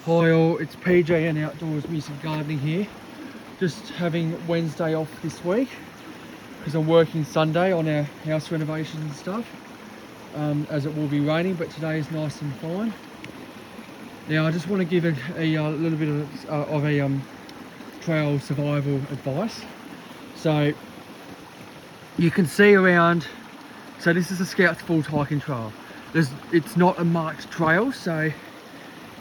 Hi all, it's PJ and Outdoors Music Gardening here. Just having Wednesday off this week because I'm working Sunday on our house renovations and stuff, as it will be raining, but today is nice and fine. Now I just want to give a little bit of a trail survival advice. So you can see around, so this is a Scouts Falls hiking trail. It's not a marked trail, so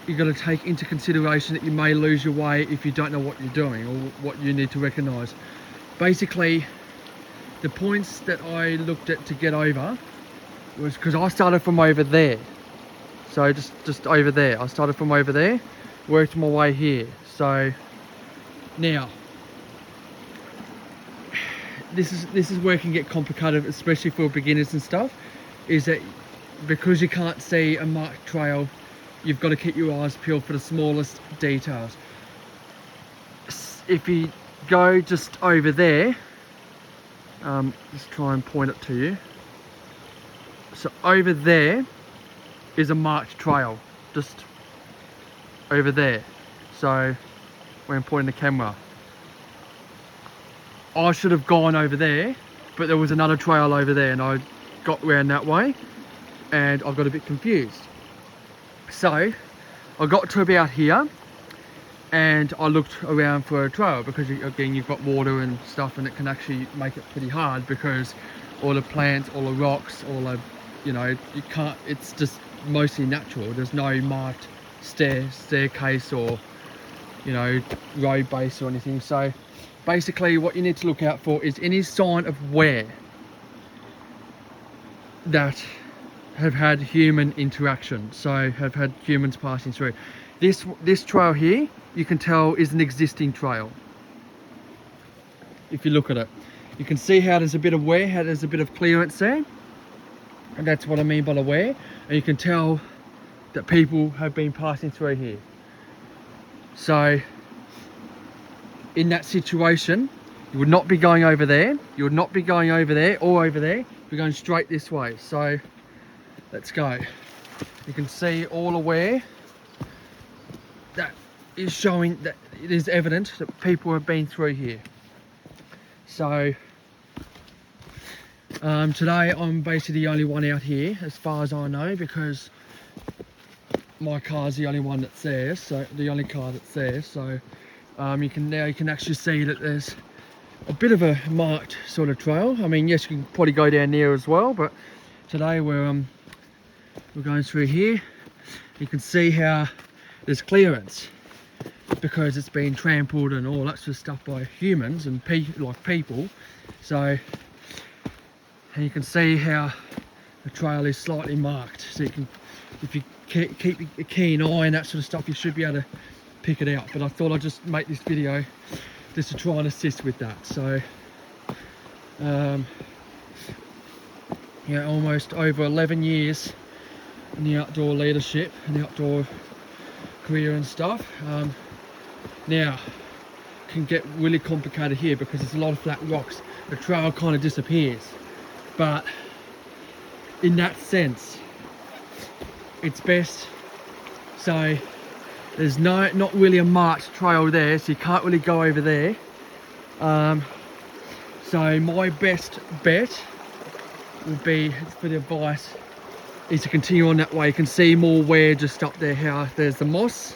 you've got to take into consideration that you may lose your way if you don't know what you're doing or what you need to recognize. Basically, the points that I looked at to get over was because I started from over there. So just over there. I started from over there, worked my way here. So now, this is where it can get complicated, especially for beginners and stuff, is that because you can't see a marked trail, you've got to keep your eyes peeled for the smallest details. If you go just over there, just try and point it to you. So over there is a marked trail, just over there. So when I'm pointing the camera, I should have gone over there, but there was another trail over there and I got around that way and I got a bit confused. So I got to about here and I looked around for a trail because again you've got water and stuff and it can actually make it pretty hard because all the plants, all the rocks, all the, you know, you can't, it's just mostly natural. There's no marked staircase or, you know, road base or anything. So basically what you need to look out for is any sign of wear that have had human interaction, so have had humans passing through. This trail here, you can tell is an existing trail. If you look at it, you can see how there's a bit of wear, how there's a bit of clearance there, and that's what I mean by the wear. And you can tell that people have been passing through here. So in that situation, you would not be going over there, you would not be going over there or over there, you're going straight this way. So let's go. You can see all the wear that is showing that it is evident that people have been through here. So today I'm basically the only one out here as far as I know, because my car's the only one that's there, so the only car that's there. So you can actually see that there's a bit of a marked sort of trail. I mean, yes, you can probably go down there as well, but today we're going through here. You can see how there's clearance because it's been trampled and all that sort of stuff by humans and people. So, and you can see how the trail is slightly marked. So you can, if you keep a keen eye and that sort of stuff, you should be able to pick it out. But I thought I'd just make this video just to try and assist with that. So, yeah, almost over 11 years in the outdoor leadership and the outdoor career and stuff. Now can get really complicated here because there's a lot of flat rocks. The trail kind of disappears, but in that sense it's best, so there's not really a marked trail there, so you can't really go over there. So my best bet would be, for the advice, is to continue on that way. You can see more wear just up there, how there's the moss.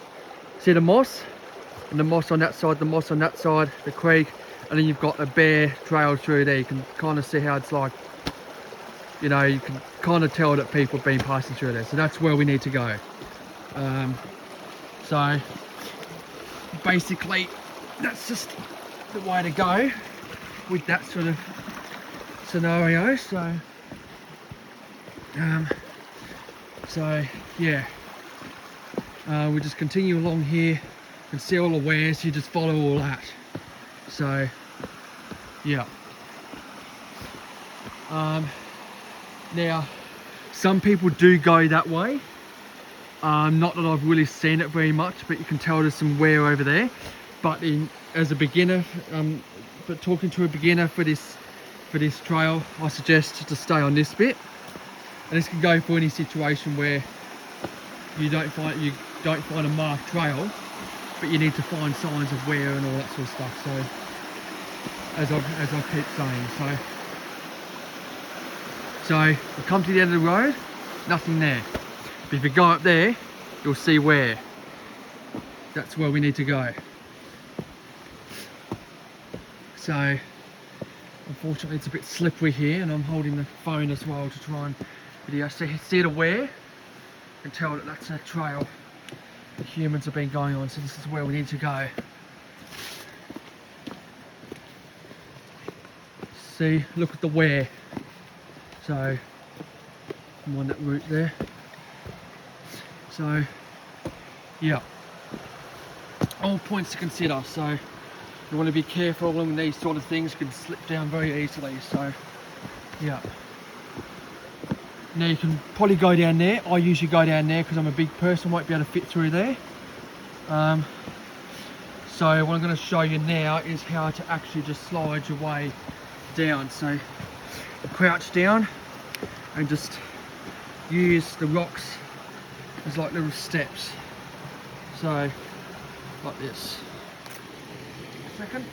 See the moss? And the moss on that side, the moss on that side, the creek, and then you've got a bare trail through there. You can kind of see how it's like, you know, you can kind of tell that people have been passing through there. So that's where we need to go. So basically that's just the way to go with that sort of scenario. So yeah, we just continue along here and see all the wears. You just follow all that. So yeah. Now some people do go that way. Not that I've really seen it very much, but you can tell there's some wear over there. But as a beginner, but talking to a beginner for this trail, I suggest to stay on this bit. And this can go for any situation where you don't find, you don't find a marked trail, but you need to find signs of wear and all that sort of stuff. So as I keep saying, so you come to the end of the road, nothing there. But if you go up there, you'll see where. That's where we need to go. So unfortunately it's a bit slippery here, and I'm holding the phone as well to try and video. See the wear and tell that that's a trail the humans have been going on. So this is where we need to go. See, look at the wear. So I'm on that route there. So yeah, all points to consider. So you want to be careful on these sort of things, can slip down very easily. So yeah, now you can probably go down there. I usually go down there because I'm a big person, won't be able to fit through there. So what I'm going to show you now is how to actually just slide your way down. So crouch down and just use the rocks as like little steps. So like this. A second.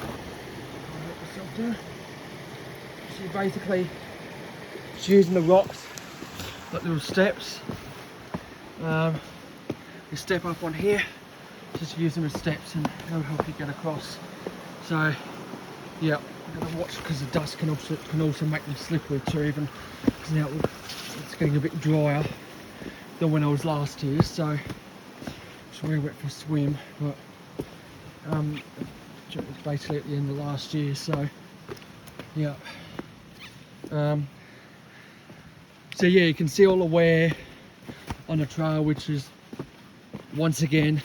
I'll let myself down. So you basically just using the rocks like little steps. You step up on here, just use them as steps, and that'll help you get across. So yeah, I'm gonna watch because the dust can also make them slippery too. Even because now it's getting a bit drier than when I was last here, so it's really wet for a swim. But basically at the end of last year, so yeah. So yeah, you can see all the wear on the trail, which is once again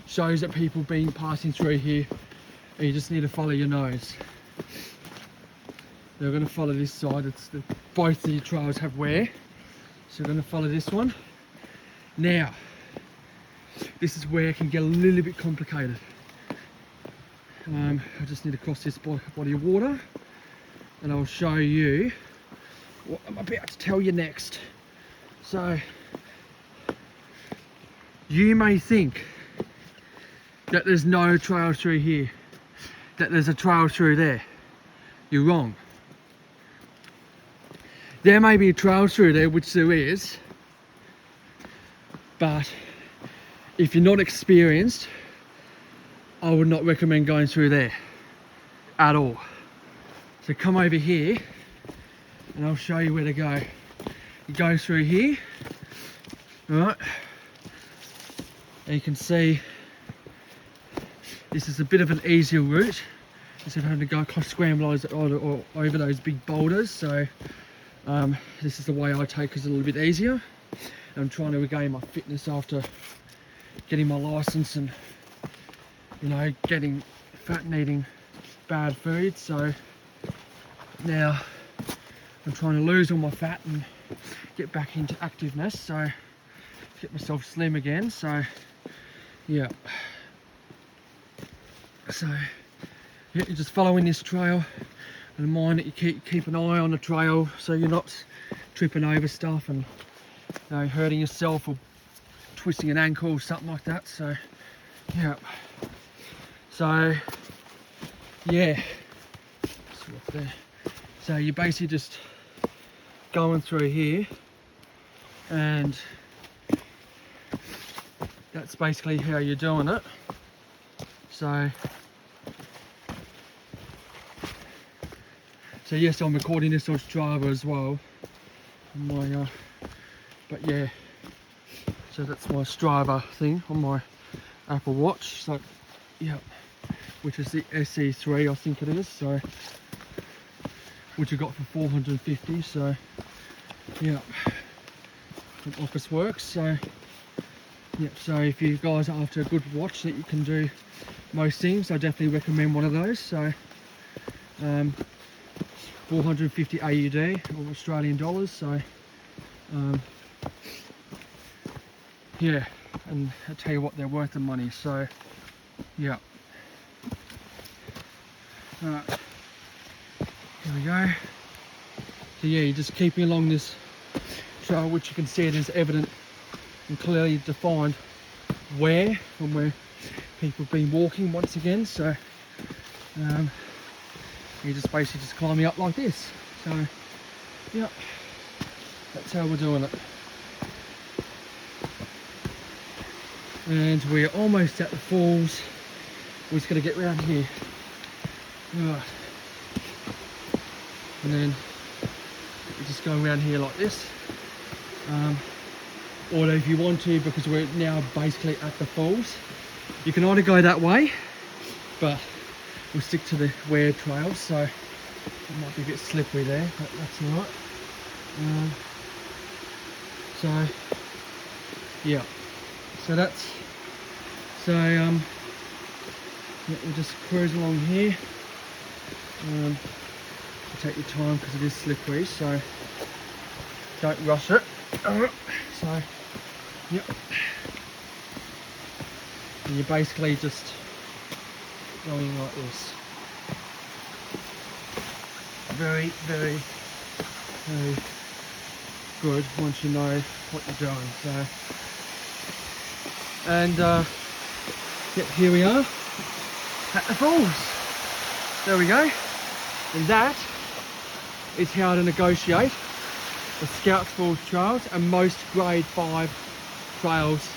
shows that people been passing through here, and you just need to follow your nose. They're going to follow this side. Both the trails have wear, so we're going to follow this one. Now, this is where it can get a little bit complicated. I just need to cross this body of water, and I'll show you what I'm about to tell you next. So, you may think that there's no trail through here, that there's a trail through there. You're wrong. There may be a trail through there, which there is, but if you're not experienced, I would not recommend going through there at all. So come over here and I'll show you where to go. You go through here, right? And you can see this is a bit of an easier route instead of having to go scramble over those big boulders. So this is the way I take, is a little bit easier. I'm trying to regain my fitness after getting my license and, you know, getting fat and eating bad food. So now I'm trying to lose all my fat and get back into activeness, so get myself slim again. So yeah, so yeah, you're just following this trail, and mind that you keep an eye on the trail so you're not tripping over stuff and, you know, hurting yourself or twisting an ankle or something like that. So yeah, so yeah, so you're basically just going through here, and that's basically how you're doing it. So yes, I'm recording this on Strava as well. But yeah, so that's my Strava thing on my Apple Watch. So yeah, which is the SE3, I think it is. So which I got for 450. So yeah, from Office Works. So yeah, so if you guys are after a good watch that you can do most things, I definitely recommend one of those. So 450 AUD or Australian dollars. So yeah, and I tell you what, they're worth the money. So yeah, alright, here we go. So yeah, you're just keeping along this trail, which you can see it is evident and clearly defined where from where people have been walking once again. So you're just basically just climbing up like this. So yeah, that's how we're doing it. And we're almost at the falls. We're just going to get round here. Right. And then you just go around here like this. Or if you want to, because we're now basically at the falls, you can either go that way, but we'll stick to the weird trails, so it might be a bit slippery there, but that's alright. So yeah, so that's yeah, we'll just cruise along here. Take your time because it is slippery, so don't rush it. So yep, and you're basically just going like this. Very, very, very good once you know what you're doing. So, and yep, here we are at the falls. There we go. And that is how to negotiate the Scouts Falls trails and most grade 5 trails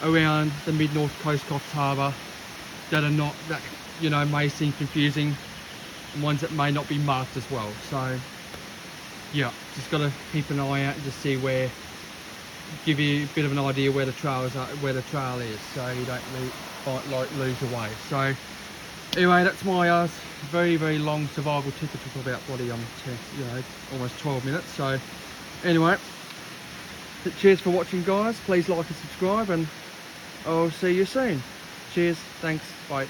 around the mid-north coast, Coffs Harbour, that are not, that you know may seem confusing, and ones that may not be marked as well. So yeah, just got to keep an eye out and just see where, give you a bit of an idea where the trails are, where the trail is, so you don't lose your way. So anyway, that's my very, very long survival tip. It took about almost 12 minutes. So anyway, cheers for watching, guys. Please like and subscribe, and I'll see you soon. Cheers, thanks, bye.